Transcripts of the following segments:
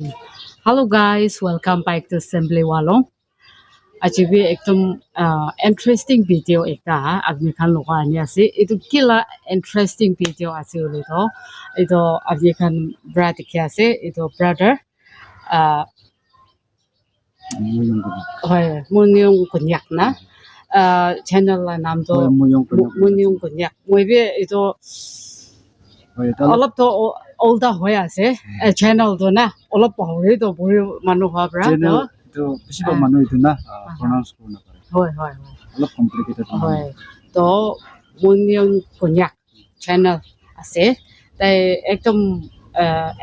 Hello guys, welcome back to Simply Walong. Aji भी एकदम interesting video एकता आपने खान लोग आने आसे इतो किला interesting video आसे उले तो इतो आपने खान brother क्या आसे इतो brother है मुनियों कुन्याक ना channel ला नाम तो मुनियों कुन्याक मैं भी इतो অলপ তো ওল্টা হৈ আছে channel তো না অলপ পাহৰি তো বহু মানুহ হোৱা পৰা তো বেছিভাগ মানুহ এইটো না প্ৰনাউন্স কৰিব নাপাৰে হয় হয় অলপ কমপ্লিকেটেড হয় তো মুনিয়ন কন্যাক চেনেল আছে তাই একদম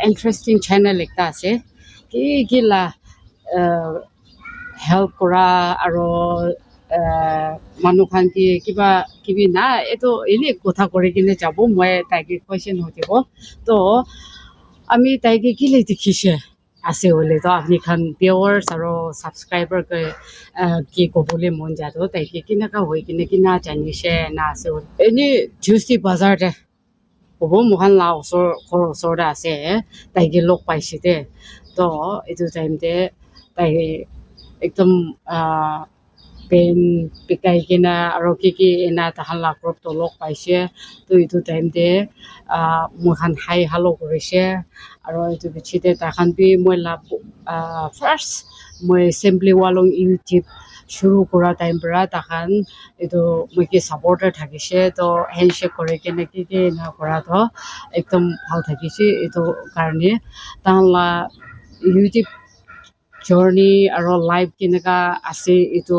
ইন্টাৰেষ্টিং চেনেল একটা আছে কি কিলা হেল্প কৰা আৰু মানুহ খান কি কিবা কিবি না এইটো এনেই কথা কৰি কিনে যাব মই তাইকে কুৱেশ্যন সুধিব তো আমি তাইকে কিলে দেখিছে আছে বলে তো আপনি খান ভিউয়ার্স আৰু সাবস্ক্রাইবার কি ক'বলৈ মন যায় তো তাইকে কেনেকা হৈ কিনে কিনা জানিছে না আছে এনে টিউসডে বাজাৰতে ক'ব মোহান লা ওচৰ ঘৰৰ ওচৰতে আছে তাইকে লগ পাইছে দে তো এইটো টাইমতে তাই একদম পেন পিকাই কিনা আৰু কি এনা তাহান লা গ্ৰুপ তো লগ পাইছে তো এইটো টাইমতে মোহান হাই হালো কৰিছে আৰু এইটো পিছতে তাহান বি মই লাভ ফাৰ্ষ্ট মই Simply Walong ইউটিউব শুৰু কৰা টাইম পৰা তাহান এইটো মই কি সাপোৰ্টাৰ থাকিছে তো হ্যান্ডশেক কৰে কিনে কি না কৰা তো একদম ভাল থাকিছে এইটো কাৰণে তাহানলা ইউটিউব জাৰ্নি আৰু লাইভ কেনেকা আছে এইটো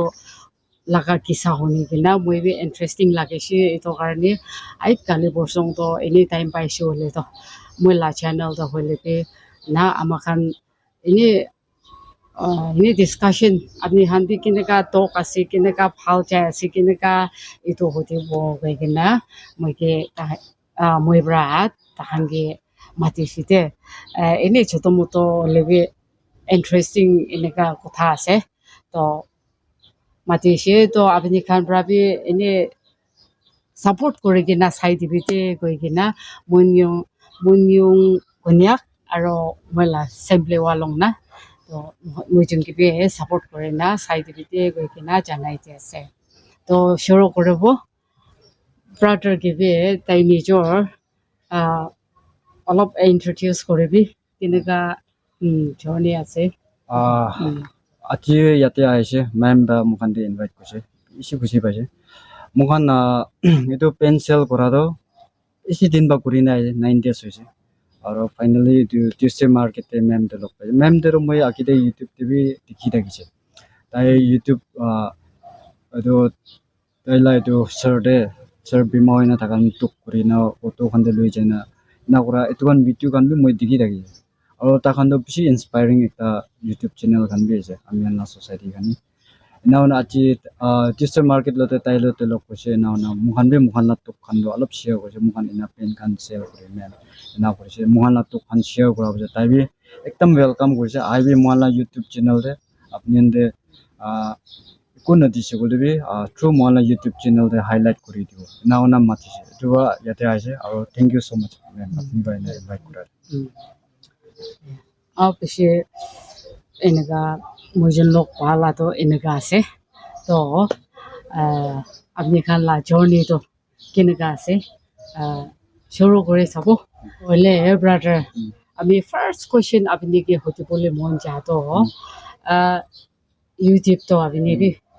লাগা কিসা শুনি কিনা মই বি ইন্টারেস্টিং লাগিছে এইটো কাৰণে আইত কালি বৰ্ষং তো এনি টাইম পাইছো হলে তো মই লা চ্যানেল তো হলে পে না আমাখান ini discussion আপনি হান্দি কেনেকা টক আছে কেনেকা ভাল চাই আছে কেনেকা এইটো সুধিব গৈ কিনা মইকে মই ব্ৰাত তাহানগে মাতিছিতে এনেই ছোট মোটো লেবে ইন্টারেস্টিং এনেকা কথা আছে তো মাতিছে তো আপনি খান প্রাবি এনে সাপোর্ট করে কিনা চাই দিবিতে গৈ কিনা মুনিয়ং কন্যাক আৰু মইলা Simply Walong না তো মই যোনকে সাপোর্ট করে না চাই দিবিতে গৈ কিনা জানাইতে আছে তো শুরু করব ব্রাদার গিবে তাই নিজৰ অলপ ইন্ট্ৰোডিউস কৰবি কেনেকা জাৰ্নি আছে আজি ইয়াতে আহিছে মেম বা মুখান দি ইনভাইট কৰিছে বেছি খুচি পাইছে মুখান এইটো পেন চেল কৰাটো বেছি দিন বা কৰি নাই 9 days হৈছে আৰু ফাইনেলি টিউসডে মাৰ্কেটে মেম দে লগ পাইছে মেম দেৰ মই আকিতে ইউটিউব টিভি দেখি থাকিছে তাই ইউটিউব এইটো তাইলা এইটো চাৰ বিমা হৈ না থাকান টুক কৰি না অটো খান দে লৈ যায় না না কৰা এইটো কান ভিডিঅ' কান বি মই দেখি থাকিছে আৰু তাখান তো বেছি ইন্সপায়াৰিং একটা ইউটিউব চ্যানেল খান বি আছে আমি না সোসাইটি খানি নাওনা আজি টিউসডে মার্কেট লতে তাইলতে লগ কৈছে নাওনা মুখান বি মুখান না টক খান অলপ শেয়ার কৰিছে মুখান ইনা পেন খান শেয়াৰ কৰি মেম না কৰিছে মুখান না টক খান শেয়াৰ কৰা বজে তাই বি একদম ওয়েলকাম কৰিছে আই বি মুখান ইউটিউব চ্যানেল দে আপনি এন্ডে কোন দিছে বলে বি থ্রু মুখান ইউটিউব চ্যানেল দে হাইলাইট কৰি দিব নাওনা মাতিছে এটোৱা ইয়াতে আহিছে আৰু thank you so much ma'am আপনি বাইনা ইনভাইট কৰাৰ পিছে এনেকা মইজন লোক পালা তো এনেকা আছে তো আপনি খান লা জার্নি তো কেনেকা আছে শুরু করে চাব হলে ব্রাদার আমি ফার্স্ট কোয়েশ্চন আপনি কি হতে বলে মন যায় তো ইউটিউব তো আপনি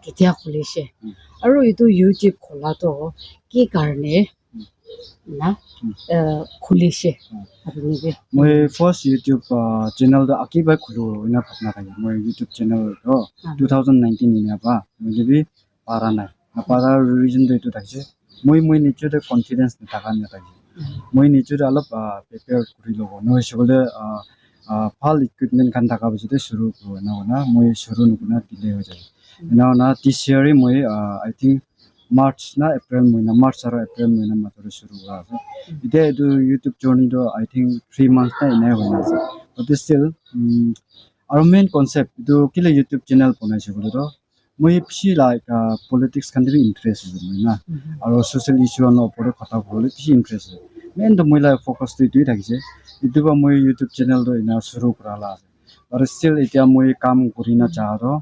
কেতিয়া খুলিছে আৰু এইটো ইউটিউব খোলা তো কি কাৰণে না খুলিছে আপনি মই ফার্স্ট ইউটিউব চ্যানেল দা আকিবাই খুলো ইনা ভাবনা থাকে মই ইউটিউব চ্যানেল তো 2019 ইনা বা মই লিবি পারা নাই পারার রিজন তো এটো থাকছে মই নিচে কনফিডেন্স থাকা না থাকে মই নিচে অলপ প্রিপেয়ার করি লব নয় সকলে ভাল ইকুইপমেন্ট খান থাকা বসে শুরু করব না মই শুরু নকনা ডিলে হয়ে যায় না দিস ইয়ারে মই আই থিঙ্ক মার্চ না এপ্রিল মহিনা মার্চ আর এপ্রিল মহিনা মাত্র শুরু করা আছে এটা এটো ইউটিউব জার্নি তো আই থিঙ্ক 3 months না ইনাই হয়ে আছে বাট স্টিল আর মেইন কনসেপ্ট তো কিলে ইউটিউব চ্যানেল বনাইছে বলে তো মই বেশি লাইক পলিটিক্স খান দিবি ইন্টারেস্ট হয় না আর সোশ্যাল ইস্যু আনৰ ওপৰত কথা বলে বেশি ইন্টারেস্ট হয় মেইন তো মই লাই ফোকাস তো ইটোই থাকিছে ইটোবা মই ইউটিউব চ্যানেল তো ইনা শুরু কৰালা আছে but still এতিয়া মই কাম কৰি না চাও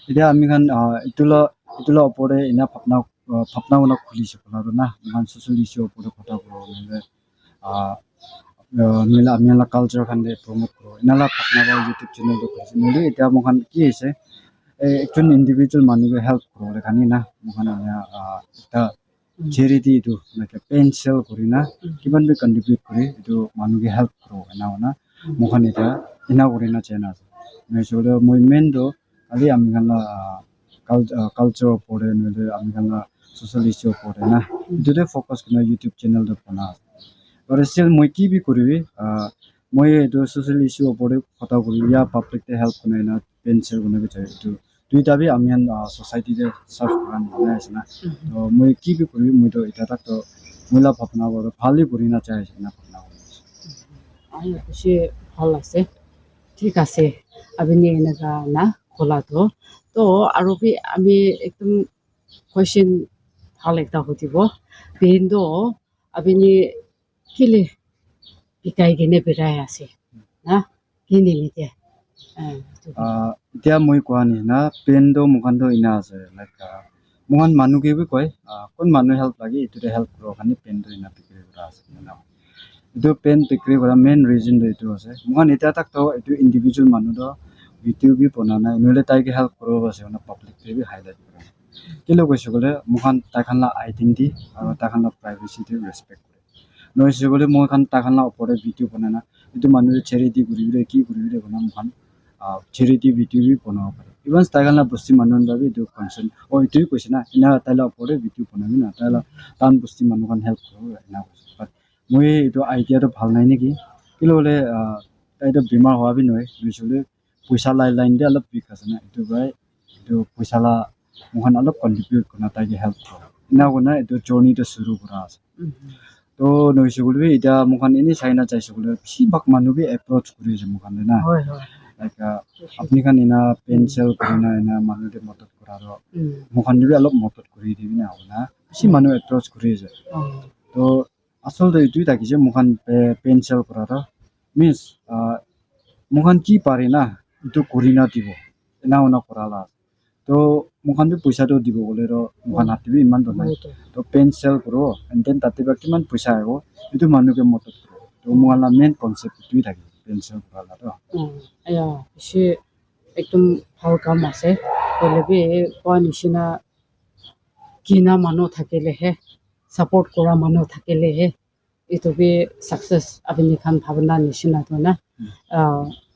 এতিয়া আমি kan itulo opore ina phapna una khulisu kola na man social issue opore kotha ko nile nile amela culture kan de promote kro inala phapna ba youtube channel to khulisu nile eta mohan ki ase একজন individual manu ke help kro le kani na mohan ya eta charity tu like pencil korina kiban be contribute kore etu manu ke help kro na ona mohan eta ina korina chena me solo moi main do ali ami kan la culture opore nile ami kan la social issue opore na etu de focus kena youtube channel do bana or still moi ki bi koribi moi etu social issue opore kotha kori ya public te help kona na pencil kona bi chai etu duita bi ami an society de serve karan na asna to moi ki bi koribi moi to eta tak to moila bhapna bor phali korina chai na bhapna ai beshi bhal ase ঠিক আছে আপনি এনেকা না খোলা তো আৰু B আমি একদম কোয়েশ্চন ভাল একটা হতিব পেইনটো আপনি কিলে বিকাই কিনে বেৰাই আছে না কিনি নিতে এতিয়া মই কোৱা নি না PAN do mukan do ina ase like mukan manu ke bi koi kon manu help lagi itu help kro kani pen do ina pikri kora ase na itu pen pikri kora main reason do itu ase mukan eta tak to itu individual manu do video bi bonana nole tai ke help kro ase na public te bi highlight kora kilo koise gole mukan ta khan la identity aro ta khan la privacy te respect kore noise gole mukan ta khan la opore video bonana itu manu charity guri bi ki guri bi bana mukan charity video bi bonao pare even style na busti manon da bi do concern o itu koise na ina taila opore video bonabi na taila tan busti manu kan help kro na but moi itu idea to bhal nai neki kilo le tai to bimar howa bi noi usually paisa line de alop big ase na itu bai itu paisa la mukan alop contribute kona tai ke help kro ina gona itu journey to shuru kora ase to noise gule bi eta mukan ini saina chai sugule si bak manu bi approach kuri je mukan na হয় হয় like apni kan ina pencil korina ina manu de motot koraro mukhan bi alop motot kori dibi na hona si manu approach kori je to asol de itu ta kije mukhan pencil koraro means mukhan ki pare na itu korina dibo ina ona korala to mukhan bi paisa do dibo bole ro mukhan atibi iman do nai to pencil koro and then tate ba kiman paisa ago itu manu ke motot koro to muala main concept itu ta pencil korala to aya beshi একদম ভাল কাম আছে বলে B কোৱা নিচিনা কিনা মানুহ থাকিলেহে সাপোৰ্ট কৰা মানুহ থাকিলেহে এইটো বি সাকসেস আপনি খান ভাবনা নিচিনা তো না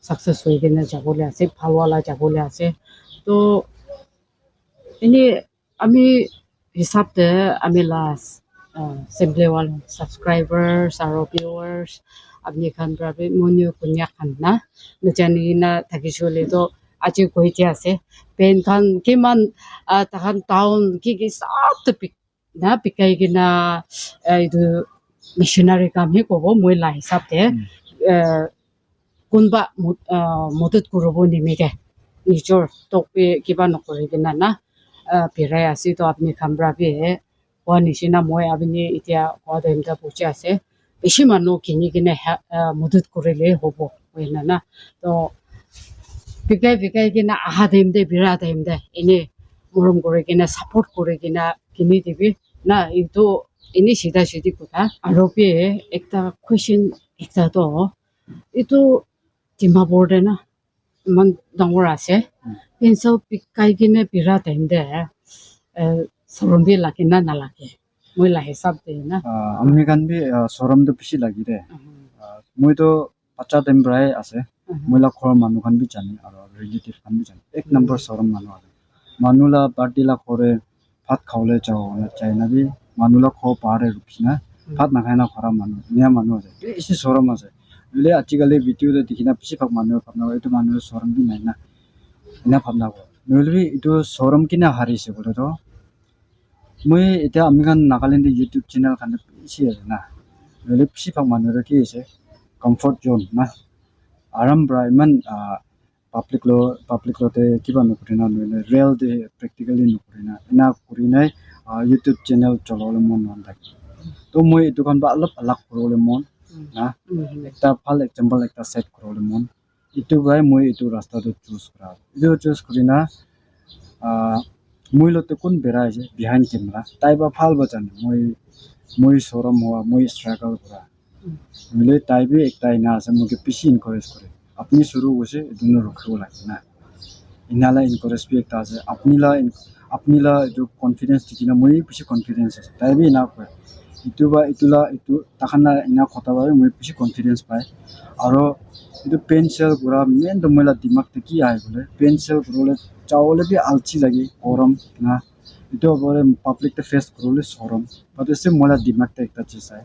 সাকসেস হৈ কিনে যাবলৈ আছে ভালৱালা যাবলৈ আছে তো এনে আমি হিচাপতে আমি লাষ্ট simply one subscribers আৰু viewers আপনি খান বাবে মনিও কুনিয়া খান না নজানি না থাকিছলে তো আজি কইতে আছে পেন খান কিমান তাহান টাউন কি সব পিক না পিকাই কিনা এইটো মিশনারি কাম হে কব মই লা হিচাপতে কোনবা মদত কৰিব নিমিকে নিজৰ টপে কিবা নকৰি কিনা না পিৰাই আছে তো আপনি খামৰা বি কোৱা নিচিনা মই আপুনি এতিয়া কোৱা টাইমটা পৌঁছে আছে বেছি মানুহ কিনি কিনে মদত কৰিলে হ'ব হয় না তো বিকাই কিনে আহা টাইম দে বিৰা টাইম দে এনে মৰম কৰি কিনে সাপোৰ্ট কৰি কিনে কিনি দিবি না এইটো এনে চিধা চিধি কথা আৰু পে একটা কোৱেশ্চন একটা তো এইটো ডিমাপুৰ দে না ইমান ডাঙৰ আছে পেঞ্চিল বিকাই কিনে বিৰা টাইম দে সরম বি লাগে না নালাগে মই লা হিসাব দে না আমি kan bi sorom do bishi lagi de moi to pacha time brai ase moila khor manu kan bi jani aro relative kan bi jani ek number sorom manu ase manula party la khore phat khawle chao na chaina bi manula kho pare rukina phat na khaina khora manu nia manu ase isi sorom ase le achigale video de dikhina bishi phak manu phapna etu manu sorom bi nai na ina phapna ko nolri itu sorom kina harise bole to moi eta ami kan Nagaland YouTube channel kan isi ase na nole bishi phak manu ro ki ase comfort zone na aram bra iman public lo te kiba no kurina nole real de practically no kurina ina kurinai YouTube channel cholole mon non tak to moi etu kan ba alap alak korole mon na ekta phal example ekta set korole mon itu bai moi itu rasta to choose kora itu choose korina moi lote kun bera ase behind camera tai ba phal ba jan moi sorom hoa moi struggle kora mile tai bi ekta ina ase moke pishi encourage kore apni shuru hoise duno rokhibo lage na inala encourage bi ekta ase apni la jo confidence tikina moi pishi confidence ase tai bi ina kore itu takhana ina khota ba moi pishi confidence pai aro itu pencil pura main to moila dimak te ki ai bole pencil kurole chawle bi alchi lagi oram na itu bole public te face kurole sorom but ese moila dimak te ekta chis ai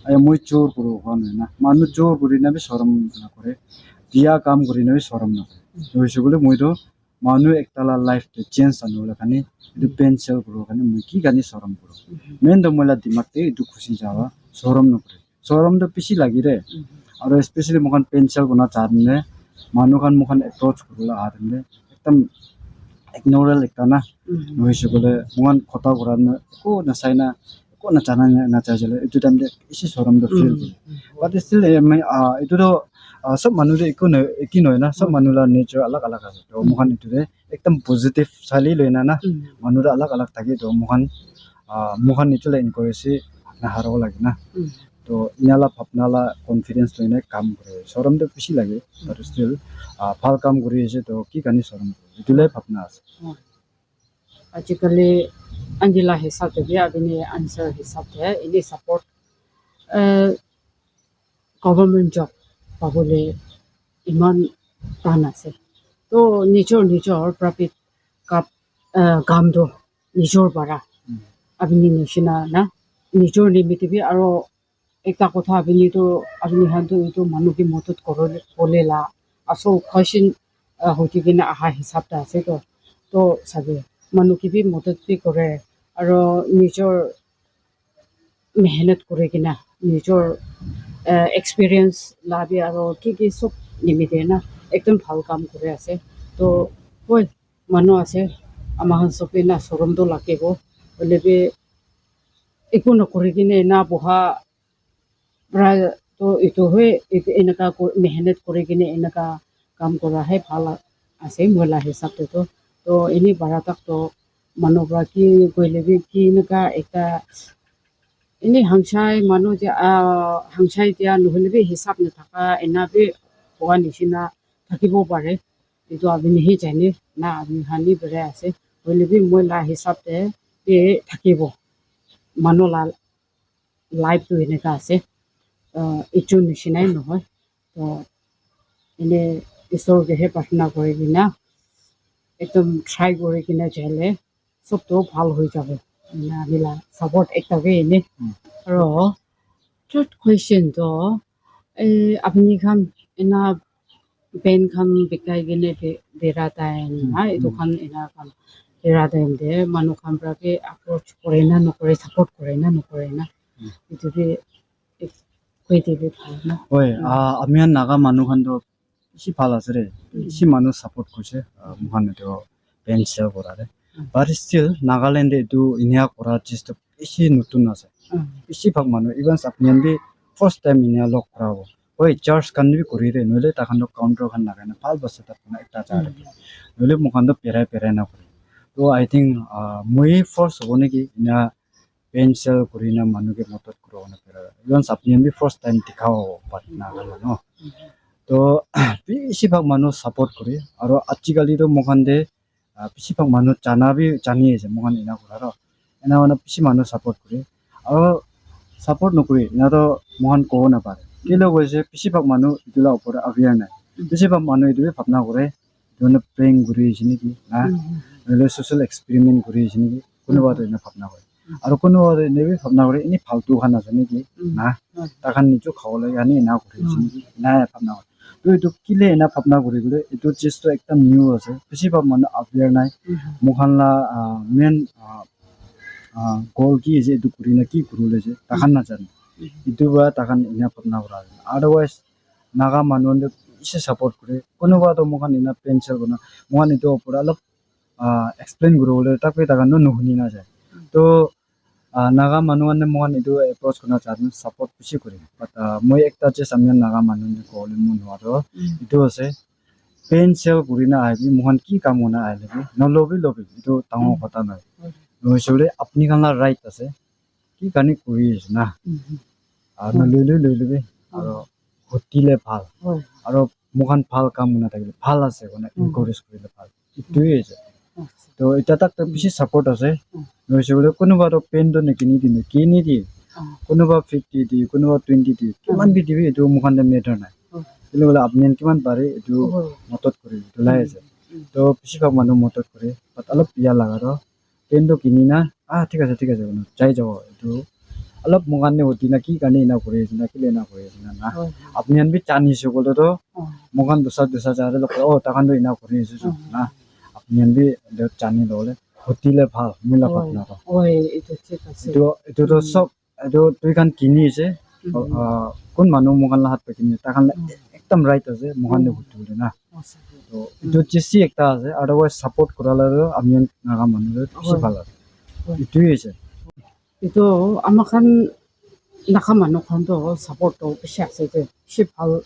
ay moi chor kuro hon na manu chor kuri na bi sorom na kore dia kam kuri na bi sorom na hoise bole moi to manu ekta la life te change anole kani itu pencil kuro kani moi ki gani sorom kuro main to moila dimak te itu khushi jawa sorom na kore sorom to pishi lagi re aro especially mokan pencil guna charne manu kan mokan approach kurula arne ekdam ignoral ekta na noise bole mokan khota kuran ko na saina ko na chana na chajele itu time de isi soram do feel but still itu do sob manu de eki noy na sob manu la nature alag alag ase to mokan itu de ekdam positive sali loina na manu da alag alag thake to mokan itu la encourage na haro lagi na तो इनाला फपनाला confidence लेने काम करे शरम तो खुशी लगे पर still फाल काम करी है तो की कनी शरम इतुले फपना আছে आजिकली अंजिला हिसाब से भी अभी आंसर हिसाब से इन्हें सपोर्ट गवर्नमेंट जॉब पाबले इमान ताना से तो निचोर प्रॉफिट का काम दो निचोर बड़ा अभी निशिना ना निचोर निमित्त भी आरो एकता कथा अभी तो अभी हाँ तो ये तो मनु की मदद करे ला असो क्वेश्चन होती कि ना आहा हिसाब से तो सभी मनु की भी मदद भी करे और निचोर मेहनत करे कि ना निचोर एक्सपीरियंस ला भी और की सब निमित्त ना एकदम ভাল काम करे आसे तो कोई मनु आसे आमाहन सबे ना शरम तो लागेगो बोले भी एको नकरे कि ना बहा तो itu he enaka mehnat kore kine enaka काम करा है ভাল আছে मोला हिसाब तो इनी बारातक तो मनोबरा की कोइले भी की नका एकता इनी हांसाय मानो जे हांसाय दिया নহলে भी हिसाब न थाका एना भी होगा निसिना থাকিবও পাৰে কিন্তু আমি नहीं जाने ना আমি हानि बरे আছে कोइले भी मोला हिसाब ते থাকিব मनोला लाइफ तो এনেকা আছে इचु निशिनाय নহয় तो इने ईश्वर के प्रार्थना करे किना एकदम ट्राई करे किना चले सब तो ভাল হৈ যাব ना मिला सपोर्ट एकटा के इने रो थर्ड क्वेश्चन तो अपनी खान इना पेन खान बिकाय किने बेरा टाइम ना इतो खान इना खान बेरा टाइम दे मानु खान pra के अप्रोच करे ना नकरे सपोर्ट करे ना नकरे ना इतो भी ওই আমিয়ান নাগা মানুহ খান তো বেশি ভাল আছে রে বেশি মানুষ সাপোর্ট করছে মহান তো পেন্সিল করারে বাট স্টিল নাগাল্যান্ডে তো ইনিয়া করা জিনিস তো বেশি নতুন আছে বেশি ভাগ মানুষ ইভেন আপনিয়ান বি ফার্স্ট টাইম ইনিয়া লক করাব ওই চার্জ কান বি করি রে নইলে তাখান তো কাউন্টার খান লাগায় না ভাল বসে তার কোনো একটা চারে নইলে মুখান তো পেরাই না করে তো আই থিঙ্ক মই ফার্স্ট হব নাকি ইনা पेंसिल करिना मानु के मदद करो ना फिर इवन अपनी भी फर्स्ट टाइम दिखाओ बात ना गलो नो तो बेसी भाग मानु सपोर्ट करे और आजिकली तो मोहन दे बेसी भाग मानु जानी है मोहन इना करा एना माने बेसी मानु सपोर्ट करे और सपोर्ट नकरे इना तो मोहन को ना पारे के लोग होइसे बेसी भाग मानु इतुला ऊपर अवेयर ना बेसी भाग मानु इदु भावना करे दोन प्रेंग गुरी जिनि की ना ले सोशल एक्सपेरिमेंट गुरी जिनि की कोनो बात इना भावना करे और कोनो ने भी भावना करे इनी फालतू खाना जने की ना ताखान निचो खावले यानी ना करे जिनि ना भावना तो किले ना भावना करे बोले इतो चीज तो एकदम न्यू আছে बेसी भाग मानु अवेयर নাই मोखानला मेन गोल की जे इतो करिना की गुरुले जे ताखान ना जाने इतो बा ताखान इना भावना करा अदरवाइज नागा मानुन इसे सपोर्ट करे कोनो बा तो मोखान इना पेंसिल बना मोखान इतो पूरा अलग एक्सप्लेन गुरुले ताके ताखान न हुनी ना जाए तो नागा मानुआन ने मोहन इदु अप्रोच करना चाहते सपोर्ट बेसी करे बट মই একটা যে সামিয়ান नागा मानुन को ले मुन वारो इदु আছে পেন চেল কৰি না আহিবি মোহন কি কাম না আহিবি নলবি লবি এইটো ডাঙৰ কথা নহয় নহৈছে আপুনি কানা ৰাইট আছে কি কানি কৰি আছে না আৰু লৈ লবি আৰু ঘটিলে ভাল আৰু মোখান ভাল কাম নাথাকিলে ভাল আছে মানে এনকাৰেজ কৰিলে ভাল এইটোৱে আছে তো এতিয়া তাক বেছি ছাপোৰ্ট আছে নহৈছে বোলে কোনোবাটো পেনটো নিকিনি দিলে কিনি দিয়ে কোনোবা 50 দিয়ে কোনোবা 20 দিয়ে কিমান দি দিবি এইটো মোখান মেটাৰ নাই কিন্তু বোলে আপুনি কিমান পাৰে এইটো মদত কৰি ওলাই আছে তো বেছিভাগ মানুহ মদত কৰে বাট অলপ বিয়া লাগা আৰু পেনটো কিনি না ঠিক আছে যাই যাব এইটো অলপ মোখানে হতি না কি কাৰণে না কৰি আছে না কি না কৰি আছে না আপুনি আনবি জানিছে বলেতো মোখান দুসা যায় তাকানটো ইনা কৰি আছে না আপুনি আনবি জানি ললে হতিলে ভাল মিলা পাতনা এইটো সব এইটো তুই কান কিনি আছে কোন মানুহ মোখান হাত পে কিনি তাকান একদম ৰাইট আছে মোখানে হতিলে না তো এইটো চেষ্টি একটা আছে আদাৰওয়াইজ সাপোৰ্ট কৰালে আমি নাগা মানুহ বেছি ভাল আছে এইটোৱে আছে itu amakan nakamanok hanto support to beshi ase je beshi bhal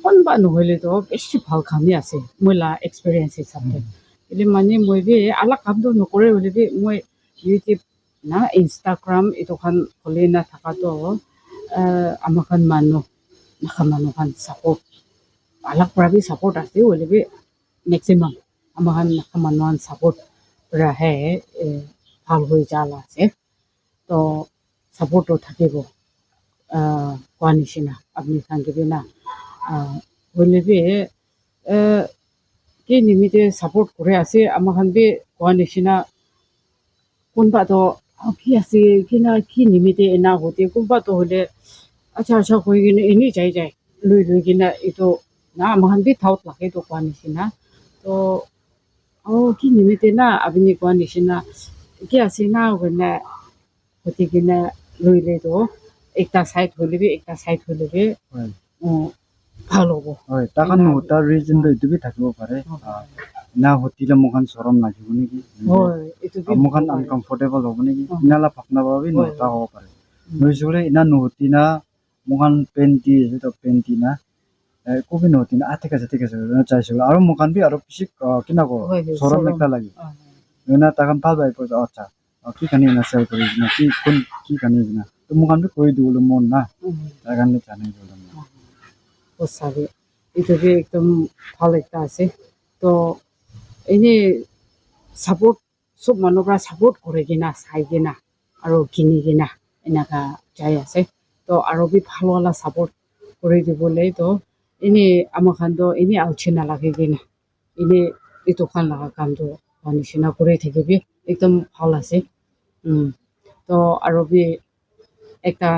konba nohile to beshi bhal khani ase moila experience hisabte ele mane moi bi ala kam do nokore hole bi moi youtube na instagram itu khan khole na thaka to amakan manu nakamanok han support alak prabi support ase hole bi maximum amakan nakamanok han support rahe bhal hoi jala ase তো সাপোর্টও থাকিব কোৱা নিচিনা আপুনি থাকিবি না হলে B কি নিমিতে support কৰে আছে আমাখান বি কোৱা নিচিনা কোনবাটো কি আছে কি নিমিতে এনা হতে কোনবাটো হলে আচ্ছা কই কিনে এনি যাই লৈ কিনে এইটো না আমাখান বি থাউত লাগে তো কোৱা নিচিনা তো কি নিমিতে না আপুনি কোৱা নিচিনা কি আছে না মানে গতিকে লইলে তো একটা সাইড হলে ভাল হ'ব হয় তাকান তাৰ ৰিজন তো এইটো থাকিব পাৰে না হতিলে মোখান শৰম লাগিব নেকি হয় এইটো মোখান আনকমফৰ্টেবল হ'ব নেকি ইনালা ভাবনা পাবি নটা হ'ব পাৰে নইছলে ইনা নহতি না মোখান পেন্টি আছে তো পেন্টি না কবি নহতি না ঠিক আছে চাইছিল আৰু মোখান বি আৰু পিছি কিনা কো শৰম একটা লাগি না তাকান ভাল পাই কৈছে আচ্ছা কি কানি না সেল কৰি না কি কানি না তো মোখান বি কৈ দিবলৈ মন না তাৰ কাৰণে জানাই দিবলৈ সঁচাকে এইটো একদম ভাল একটা আছে তো এনে সাপোর্ট সব মানুহ পৰা সাপোৰ্ট কৰে কিনা চাই কিনা আৰু কিনি কিনা এনেকা যাই আছে তো আৰু বি ভালৱালা সাপোৰ্ট কৰি দিবলৈ তো এনে আমাখান তো এনে আউচি নালাগে কিনা এনে এইটো খান লগা কামটো নিচিনা কৰি থাকিবি একদম ভাল আছে তো আৰু বি একটা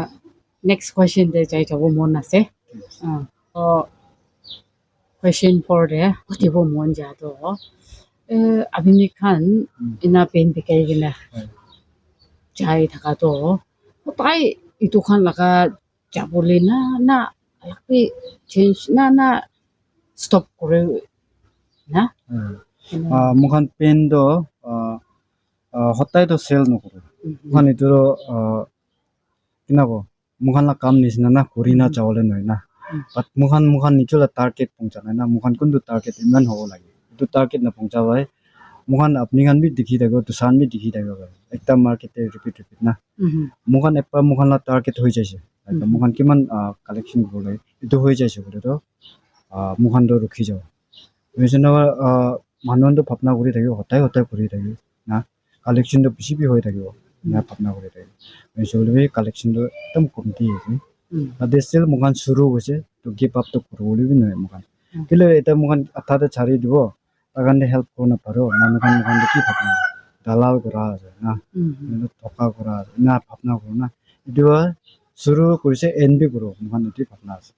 নেক্সট কোয়েশ্চন দে যাই যাব মন আছে question for the hotibo mon ja to abini khan ina pen bikai gina jai thaka to tai itu khan laka jabole na alakpi change na stop kore na মোখান pen তো হতাই তো cell নকৰে মোখান এইটো কিনাব মোখান কাম নিচিনা না কৰি না যাবলৈ নহয় না বাট মোখান নিচলা টার্গেট পৌঁছা নাই না মোখান কোনটো টার্গেট ইমান হ'ব লাগে এইটো টার্গেট না পৌঁছাবাই মোখান আপনি খান বি দেখি থাকিব দুসান বি দেখি থাকিব একটা মার্কেটে রিপিট না মোখান এপাৰ মোখান টাৰ্গেট হৈ যাইছে মোখান কিমান কালেকশন কৰিব লাগে এইটো হৈ যাইছে বলে তো মোখান তো ৰখি যাব মানুহটো ভাবনা কৰি থাকিব হতাই কৰি থাকিব না কালেকশনটো বেছি হৈ থাকিব না ভাবনা কৰি থাকিব বলে কালেকশনটো একদম কমতি হৈছে দেশিল মোখান শুরু হয়েছে তো গিভ আপ তো করবলি বি নয় মোখান কিন্তু এটা মোখান আঠাতে ছাড়ি দিব তার কারণে হেল্প করো না পারো মোখান কি ভাবনা দালাল করা আছে না ঠকা করা আছে না ভাবনা করো না এটো শুরু করেছে এনবি করো মোখান এটি ভাবনা আছে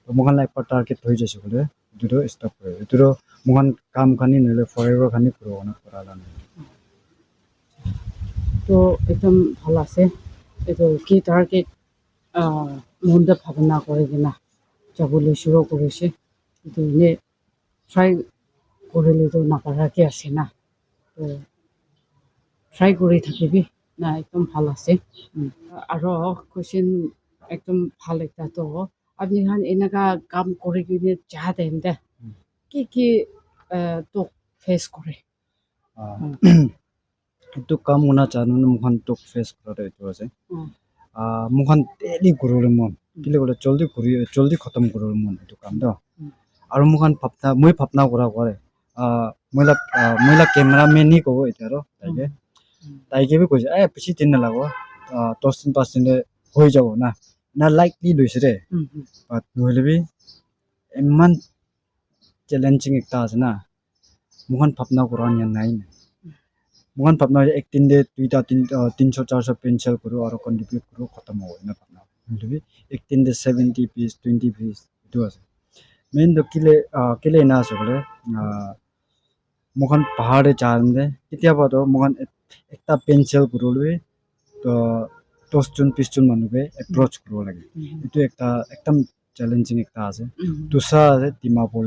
তো মোখান লাইফ টার্গেট হয়ে যাচ্ছে বলে এটো স্টপ করে এটো মোখান কাম খানি নইলে ফরএভার খানি করো না করা না তো একদম ভালো আছে এটো কি টার্গেট মনটা ভাবনা করে কিনা যাবলৈ শুরু করেছে কিন্তু এনে ট্রাই করলে তো নাপারাকে আছে না তো ট্রাই করে থাকিবি না একদম ভাল আছে আৰু কোয়েশ্চন একদম ভাল একটা তো আপনি খান এনেকা কাম করে কিনে যা দেন দে কি তো ফেস করে itu kam una chanu mukhan tok face kora itu ase hmm mukhan daily kurule mon kile kole joldi khatam kurule mon itu kam do aru mukhan moi phapna kora kore moila cameraman ni kobo itaro taike bi koise pichi tin na lago 10% hoi jabo na likely loise re but noile bi iman challenging ekta ase na mukhan phapna kora nya nai mukhan phapna ek din de duita 300 400 pencil kuru aru contribute kuru khatam ho na phapna noile ek din de 70 piece 20 piece itu ase main do kile na ase kole mukhan pahar e jarande ketia ba do mukhan ekta pencil kurulwe to 10 jon 20 jon manu ke approach kuro lage itu ekdam challenging ekta ase dusa ase Dimapur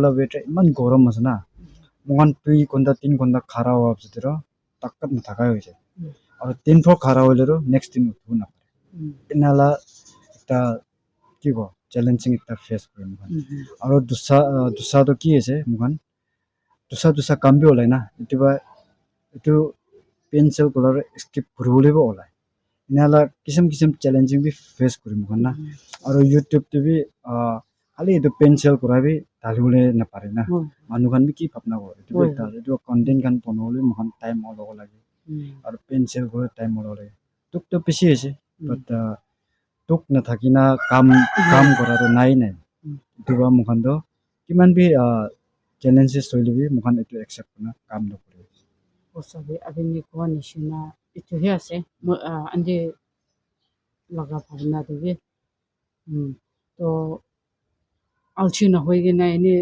la weather iman gorom ase na mukhan 2 ঘন্টা 3 ঘন্টা khara howa bjitero takkat na thakai hoise aru 3 floor khara hoile ro next din uthu na inala ekta kibo challenging ekta face kore mukhan aru dusa to ki ase mukhan dusa kam bi holai na itu pencil color skip kuribole bi holai inala kisam challenging bi face kore mukhan na aru youtube te bi khali itu pencil kora bi dalibole na pare na manu khan bi ki phapna ko itu content khan bonole mukhan time ologo lage aru pencil kore time ologo lage tuk to beshi ase but tuk na thakina kam kora ro nai itu ba mukhan do kiman bi challenges hoile bi mukhan itu accept na kam no kore osabe abini ko nishina itu he ase ande laga bhavna debi to alchina hoigena ene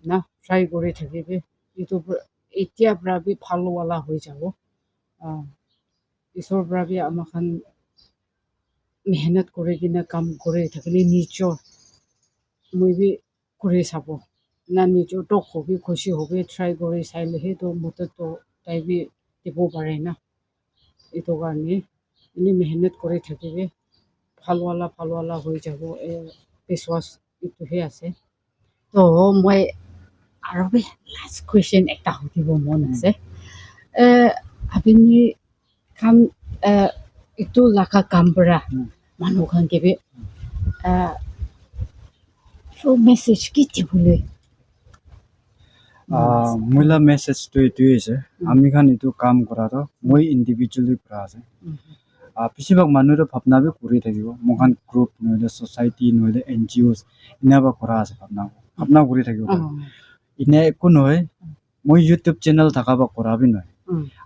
na try kore thakibe itu etia pra bi phalo wala hoi jabo isor pra bi amakhan mehnat kore kina kam kore thakile nichor moi bi kore sabo na nichor tok hobi khoshi hobi try kore saile he to moto to tai bi tipo pare na itu karone ini mehnat kore thakibe phalo wala hoi jabo biswas itu he ase to moi arobe last question ekta hotibo mon ase apini kan itu laka kambra manu khan kebe so message ki tibule moila message to itu ase ami khan itu kam kora ro moi individually kora ase বেছিভাগ মানুহে ভাবনা B কৰি থাকিব মহান group নহলে society নহলে NGOs ইনাবা কৰা আছে ভাবনা কৰি থাকিব ইনে একো নহয় মই ইউটিউব চেনেল থাকাবা কৰাবি নহয়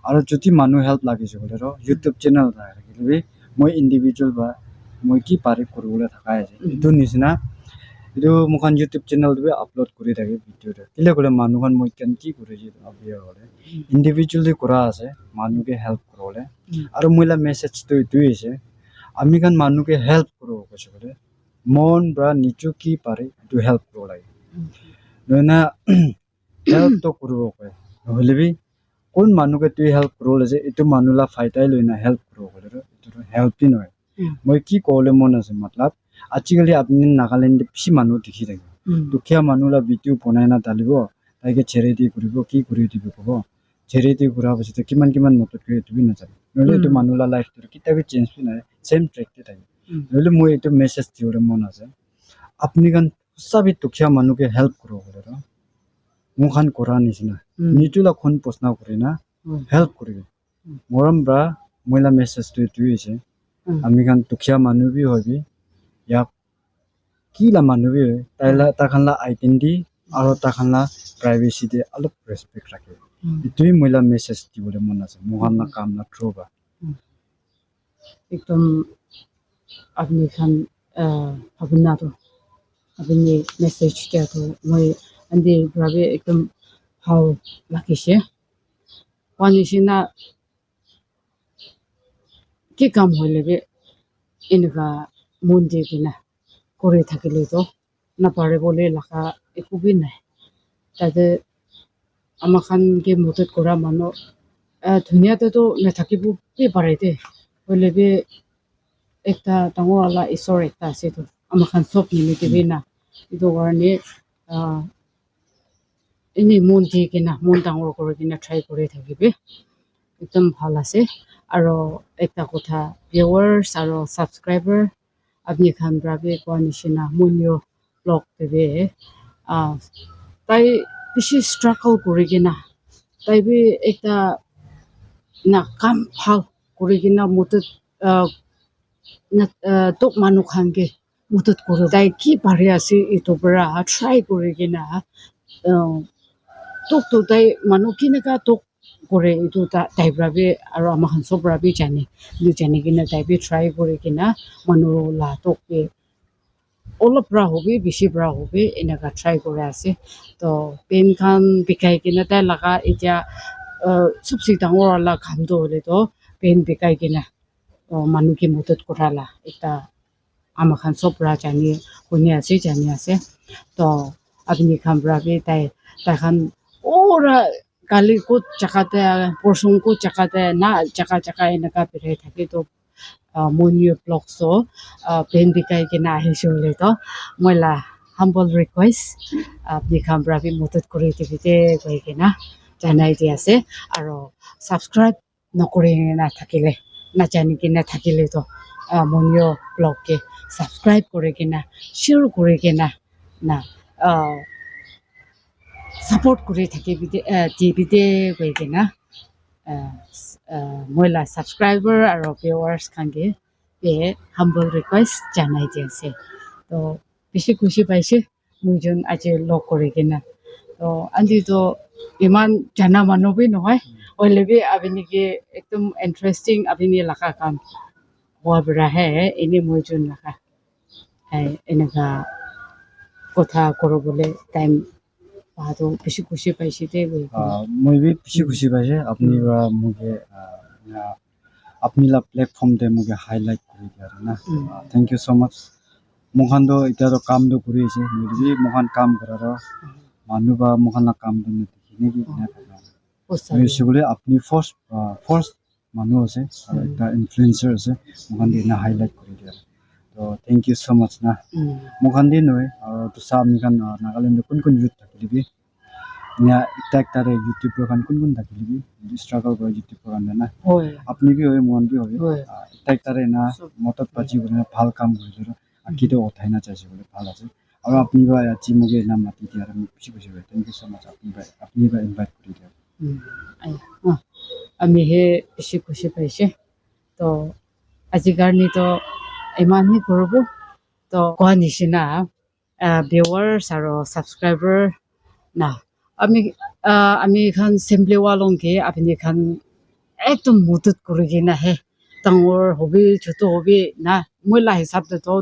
আৰু যদি মানুহ হেল্প লাগিছে বলে ৰ ইউটিউব চেনেল থাকিলে মই ইন্ডিভিজুৱেল বা মই কি পাৰি কৰিবলৈ থাকাই আছে ইটো নিচিনা ಇದು ಮುಖಾನ್ ಯೂಟ್ಯೂಬ್ ಚಾನೆಲ್ ಬಿ ಅಪ್ಲೋಡ್ কৰি থাকে ভিডিও কিলে কলে মানুহখন মই কেন কি কৰিছে আবিয়া হলে ইন্ডিভিজুৱেলি কৰা আছে মানুহকে হেল্প কৰলে আৰু মইলা মেছেজ তো ইটোই আছে আমি কান মানুহকে হেল্প কৰো কৈছে বলে মন ব্ৰা নিচু কি পাৰে টু হেল্প কৰব লাগে নয়না হেল্প তো কৰিব কয় নহলে বি কোন মানুহকে তুই হেল্প কৰলে যে ইটো মানুহলা ফাইটাই লইনা হেল্প কৰব বলে ইটো হেল্পই নহয় মই কি কলে মন আছে মতলব আজিকালি আপনি নাগালেণ্ড বেছি মানুহ দেখি থাকে দুখীয়া মানুহলা ভিডিও বনাই না ডালিব তাইকে ছেড়ে দি কৰিব কি কৰি দিব কব ছেড়ে দি ঘূৰা পাছত কিমান মতত কৰি তুমি নাজানে নহলে এইটো মানুহলা লাইফ কিতাবি চেঞ্জ বি নাই সেম ট্ৰেকতে থাকে নহলে মই এইটো মেছেজ দিবলৈ মন আছে আপনি কান সবই দুখীয়া মানুহকে হেল্প কৰব বলে ৰ মুখান কৰা নিচিনা নিজুলা খুন প্ৰশ্ন কৰি না হেল্প কৰিব মৰম ব্ৰা মইলা মেছেজটো এইটোৱে আছে আমি কান দুখীয়া মানুহ বি হবি ইয়াক কি la মানুহ বি তাইলা তাখানলা আইডেন্টি আৰু তাখানলা প্ৰাইভেসি দে অলপ ৰেসপেক্ট ৰাখে ইটোই মইলা মেছেজ দিবলৈ মন আছে মুখান না কাম না থ্ৰুবা একদম আপনি খান ভাবনা তো আপনি মেসেজ দিয়া তো মই আন্দি ব্রাবে একদম হাউ লাকিছে পানিছিনা কি কাম হইলে বে ইনকা মন্দির কিনা করে থাকিলে তো না পারে বলে লেখা একুবি নাই তাতে আমাখানকে মদত করা মানুষ ধুনীয়াতে তো নাথাকিব পাৰে দে হইলে বে একটা ডাঙৰ আলা ঈশ্বৰ একটা আছে তো আমাখান চব মিলি দিবি না এইটো কাৰণে এনে মন দি কিনা মন ডাঙৰ কৰি কিনা ট্ৰাই কৰি থাকিবি একদম ভাল আছে আৰু এটা কথা ভিউৱাৰ্ছ আৰু ছাবস্ক্ৰাইবাৰ আপনি খান ব্ৰাবে কোৱা নিচিনা মূল্য ব্লগ দেবে তাই বেছি ষ্ট্ৰাগল কৰি কিনা তাই বি এটা না কাম ভাল কৰি কিনা মদত তোক মানুহ খানকে মদত কৰোঁ তাই কি পাৰি আছে এইটোৰ পৰা ট্ৰাই কৰি কিনা তোকতো তাই মানুহ কেনেকুৱা তোক কৰে এইটো তাই ব্ৰাবে আৰু আমাৰ চব ব্ৰাবে জানে জানি কিনা তাই বি ট্ৰাই কৰি কিনা মানুহ লা তোকে অলপ পৰা হ'বি বেছি পৰা হ'বি এনেকুৱা ট্ৰাই কৰি আছে তো পেন খান বিকাই কিনা তাই লগা এতিয়া চবচে ডাঙৰ অলপ কামটো হ'লেতো পেন বিকাই কিনা মানুহকে মদত কৰালা এটা আমাৰ খান চব পৰা জানি আছে তো আপনি খান ব্ৰাবে তাই খান ওরা কালি কোত জায়গাতে পরশুম কোত জায়গাতে না জায়গা এনেকা বেড়াই থাকে তো মনিও ব্লগসো পেন বিকাই কিনা আহিছে হলে তো মইলা হাম্বল রিকোয়েস্ট আপনি খামব্রাবি মদত করে দিবিতে কই কিনা জানাই দি আছে আৰু সাবস্ক্ৰাইব নকৰি না থাকিলে না জানি কিনা থাকিলে তো মনিও ব্লগকে সাবস্ক্ৰাইব কৰি কিনা শেয়াৰ কৰি কিনা না সাপোৰ্ট কৰে থাকিবি টিভিতে কই কিনা মইলা সাবস্ক্ৰাইবাৰ আৰু ভিউৱাৰ্ছ খানকে হাম্বল রিকোয়েস্ট জানাই দি আছে তো বেছি খুশি পাইছে মইজন আজি লগ কৰি কিনা তো আজি তো ইমান জানা মানুহবি নহয় হ'লেবি আপুনিকে একদম ইন্টাৰেষ্টিং আপুনি লাগা কাম হোৱা বৰাহে এনে মইজন লাগা এনেকা কথা কৰিবলৈ টাইম পাহাটো বেছি খুশি পাইছে দে মই বি বেছি খুশি পাইছে আপনি মুগে আপনি লা প্লেটফর্ম দে মুগে হাইলাইট কৰি দিয়াৰ না থ্যাংক ইউ সো মাচ মোখানটো এতিয়াতো কামটো কৰি আছে মই মোখান কাম কৰাৰ মানুহ বা মোখান কামটো দেখি নেকি বেছিকলি আপনি ফাৰ্ষ্ট মানুহ আছে আৰু এটা ইনফ্লুয়েন্সাৰ আছে মোখান দিনা হাইলাইট কৰি দিয়াৰ তো থ্যাংক ইউ সো মাচ না মোখান দিন হয় আৰু তো সাম নিখান নাগালেণ্ড কোন ইউথ থাকিবি না একটা ইউটিউব প্রোগ্রাম কোন থাকিবি স্ট্রাগল করে ইউটিউব প্রোগ্রাম না আপনি বি হয় মন বি হবে একটা না মতত বাজি বলে ভাল কাম কৰিছিল আকিটো উঠাই না চাইছে বলে ভাল আছে আৰু আপনি বা আজি মুগে নাম মাতি দিয়াৰ আমি খুশি হয় থ্যাংক ইউ সো মাচ আপনি বা ইনভাইট কৰি দিয়াৰ আমি হে বেছি খুশি পাইছে তো আজি কাৰণে তো ইমানহে কৰিব তো কোৱা নিচিনা ভিউৱাৰ্ছ আৰু সাবস্ক্রাইবার না আমি খান সিম্পলি ওয়ালংকে আপনি খান একদম মদত করে কিনা হে ডাঙর হবে ছোট হবে না মহিলা হিসাবে তো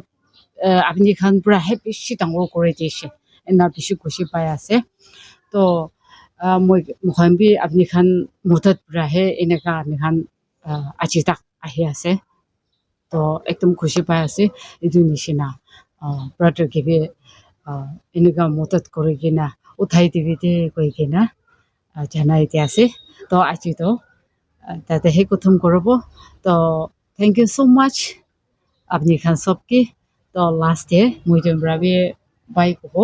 আপনি খান পুরা হে বেশি ডাঙর করে দিয়েছে এনা বেশি খুশি পাই আছে তো মই মুখান বি আপনি খান মদত পুরা হে এনেকা আমি খান আজি তাক আহি আছে তো একদম খুশি পাই আছে এইটো নিচিনা ব্রাদারকে বি এনেকা মদত করে কিনা উঠাই দিবিতে কই কিনা জানাই দি আছে তো আজি তো তাতে হে কথম করব তো থ্যাংক ইউ সো মাচ আপনি খান সবকে তো লাস্টে মুইজন ব্রাবে বাই কব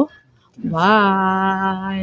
বাই